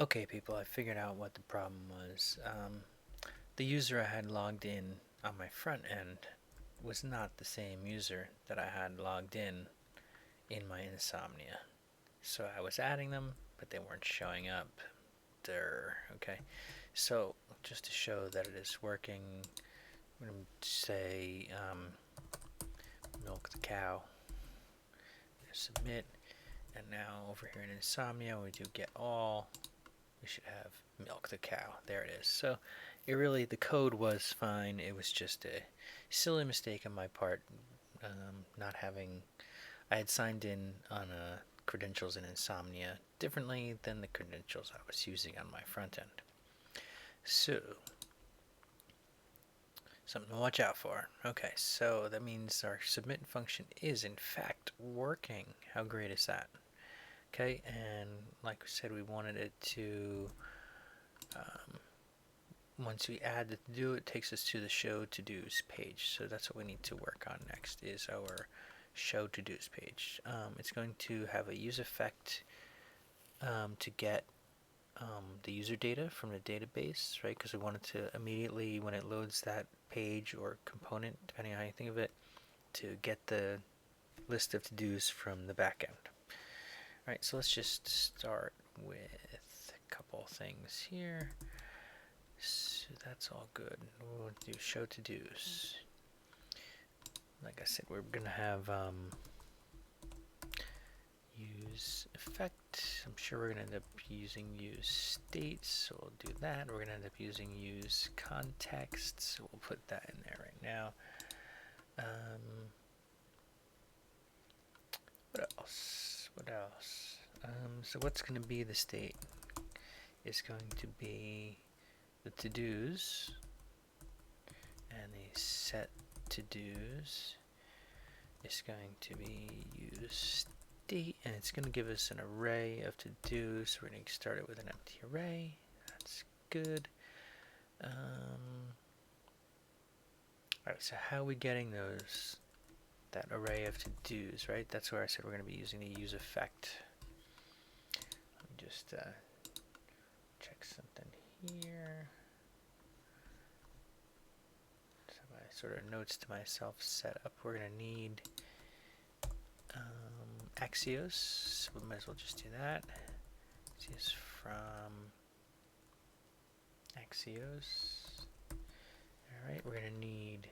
Okay, people, I figured out what the problem was. The user I had logged in on my front end was not the same user that I had logged in my Insomnia. So I was adding them, but they weren't showing up. There, okay. So just to show that it is working, I'm going to say milk the cow, submit, and now over here in Insomnia we do get all. We should have milk the cow. There it is. So the code was fine. It was just a silly mistake on my part, not having. I had signed in on credentials in Insomnia differently than the credentials I was using on my front end. So something to watch out for. Okay, so that means our submit function is in fact working. How great is that? Okay, and like we said, we wanted it to once we add the to-do, it takes us to the show to-dos page. So that's what we need to work on next is our show to-dos page. It's going to have a use effect to get the user data from the database, right? Because we want it to immediately, when it loads that page or component, depending on how you think of it, to get the list of to-dos from the backend. All right, so let's just start with a couple things here. So that's all good. We'll do show to dos. Like I said, we're gonna have use effect. I'm sure we're gonna end up using use state, so we'll do that. We're gonna end up using use context, so we'll put that in there right now. What else? What else? So what's gonna be the state? Is going to be the to-dos and the set to-dos is going to be use state, and it's going to give us an array of to-dos. So we're going to start it with an empty array. That's good. Alright, so how are we getting that array of to-dos, right? That's where I said we're going to be using the use effect. Let me just check something here. So my sort of notes to myself set up. We're going to need Axios, so we might as well just do that. This is from Axios. Alright, we're going to need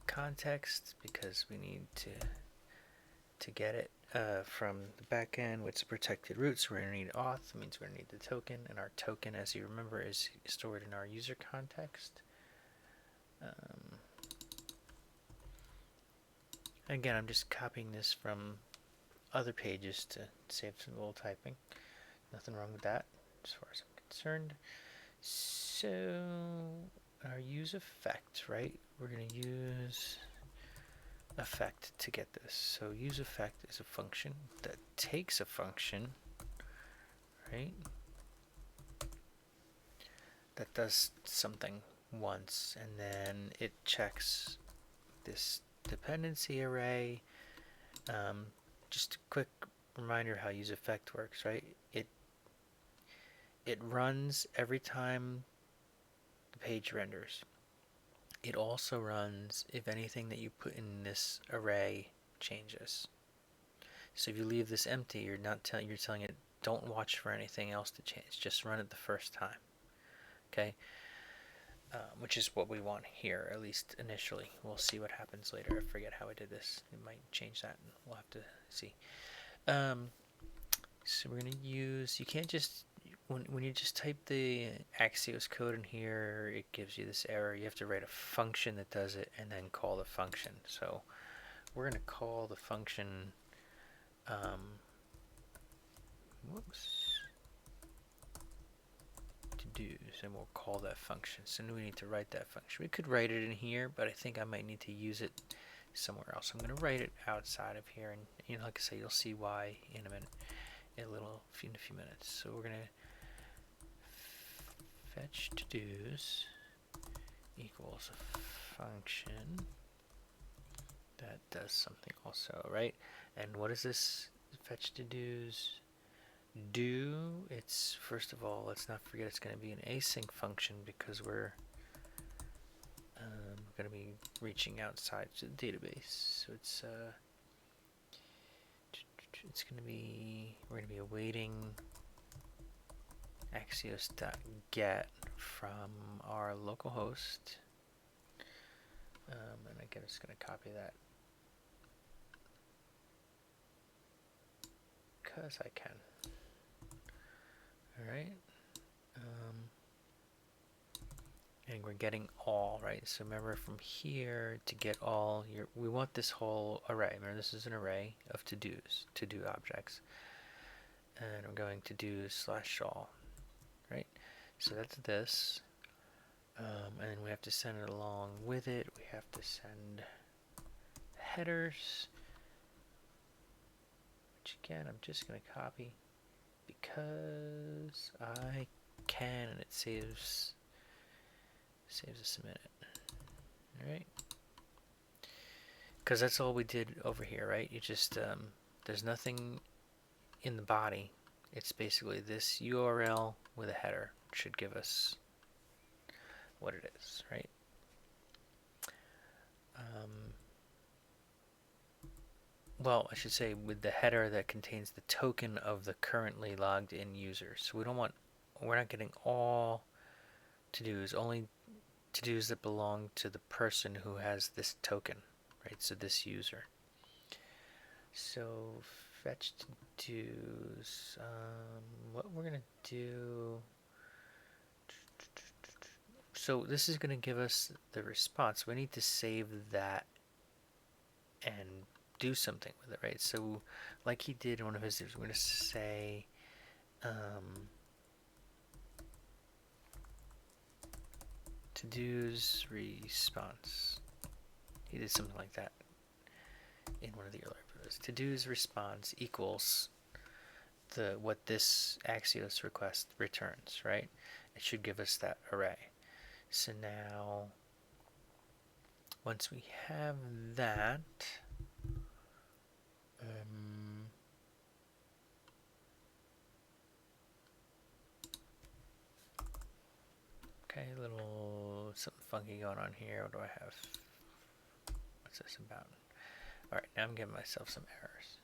context because we need to get it from the backend with the protected root. So we're going to need auth. That means we're going to need the token, and our token, as you remember, is stored in our user context. Again, I'm just copying this from other pages to save some little typing. Nothing wrong with that as far as I'm concerned. So our use effect, right? We're going to use effect to get this. So use effect is a function that takes a function, right? That does something once, and then it checks this dependency array. Just a quick reminder how use effect works, right? It runs every time the page renders. It also runs if anything that you put in this array changes. So if you leave this empty, you're telling it don't watch for anything else to change. Just run it the first time. Okay. Which is what we want here, at least initially. We'll see what happens later. I forget how I did this. It might change that, and we'll have to see. So we're going to use, you can't just, when you just type the Axios code in here, it gives you this error. You have to write a function that does it and then call the function. So we're going to call the function, to-dos, and we'll call that function. So now we need to write that function. We could write it in here, but I think I might need to use it somewhere else. I'm going to write it outside of here, and like I say, you'll see why in a minute. In a few minutes. So we're gonna fetch to-dos equals a function that does something also, right? And what is this fetch to-dos? do, it's, first of all, let's not forget it's going to be an async function because we're going to be reaching outside to the database. So it's going to be, we're going to be awaiting axios.get from our local host. And again, it's going to copy that because I can. All right. And we're getting all, right? So remember from here to get all, we want this whole array. Remember, this is an array of to-dos, to-do objects. And we're going to do /all, right? So that's this. And we have to send it along with it. We have to send headers, which again, I'm just going to copy because I can, and it saves us a minute. All right, because that's all we did over here, right? You just there's nothing in the body. It's basically this URL with a header should give us what it is, right? Well, I should say with the header that contains the token of the currently logged in user. So we're not getting all to-dos, only to-dos that belong to the person who has this token, right? So this user. So fetch to-dos, what we're gonna do, so this is gonna give us the response. We need to save that and do something with it, right? So like he did in one of his videos, we're going to say to-dos response. He did something like that in one of the earlier videos. To-dos response equals what this Axios request returns, right? It should give us that array. So now, once we have that, okay, a little something funky going on here. What do I have? What's this about? Alright, now I'm giving myself some errors.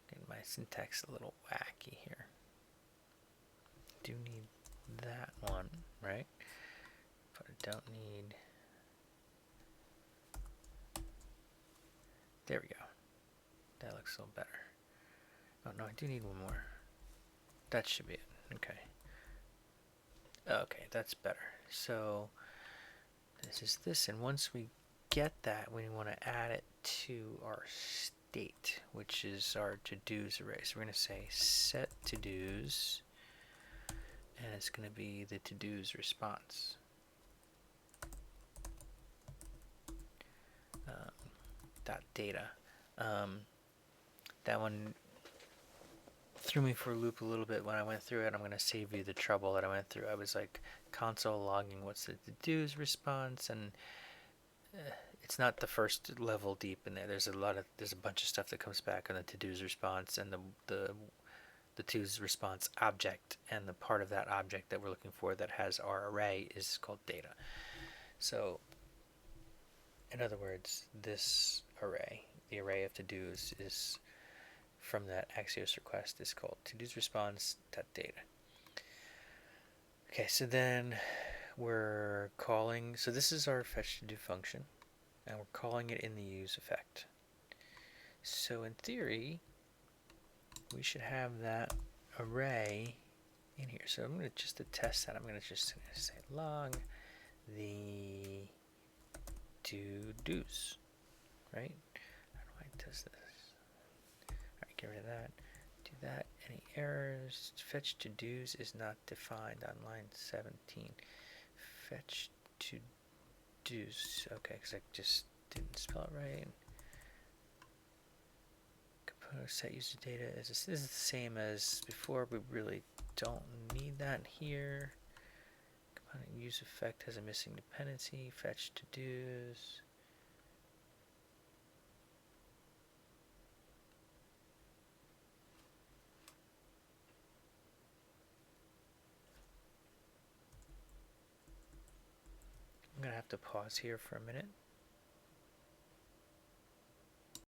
Getting my syntax a little wacky here. Do need that one, right? But I don't need... There we go. That looks a little better. Oh no, I do need one more. That should be it. Okay. Okay, that's better. So this is this, and once we get that, we want to add it to our state, which is our to-dos array. So we're going to say set to-dos, and it's going to be the to-dos response. .data. That one threw me for a loop a little bit when I went through it. I'm going to save you the trouble that I went through. I was like console logging what's the to-dos response, and it's not the first level deep in there. There's a bunch of stuff that comes back on the to-dos response and the to-dos response object, and the part of that object that we're looking for that has our array is called data. So in other words, this array, the array of to-dos, is from that Axios request is called to-dos response.data. Okay, so then we're calling, so this is our fetch to-do function, and we're calling it in the use effect. So in theory, we should have that array in here. So I'm going to just to test that, I'm going to just say log the to-dos, right? How do I test this? Alright, get rid of that. Do that. Any errors? Fetch to-dos is not defined on line 17. Fetch to-dos. Okay, because I just didn't spell it right. Component set user data is the same as before. We really don't need that here. Component use effect has a missing dependency. Fetch to-dos. have to pause here for a minute.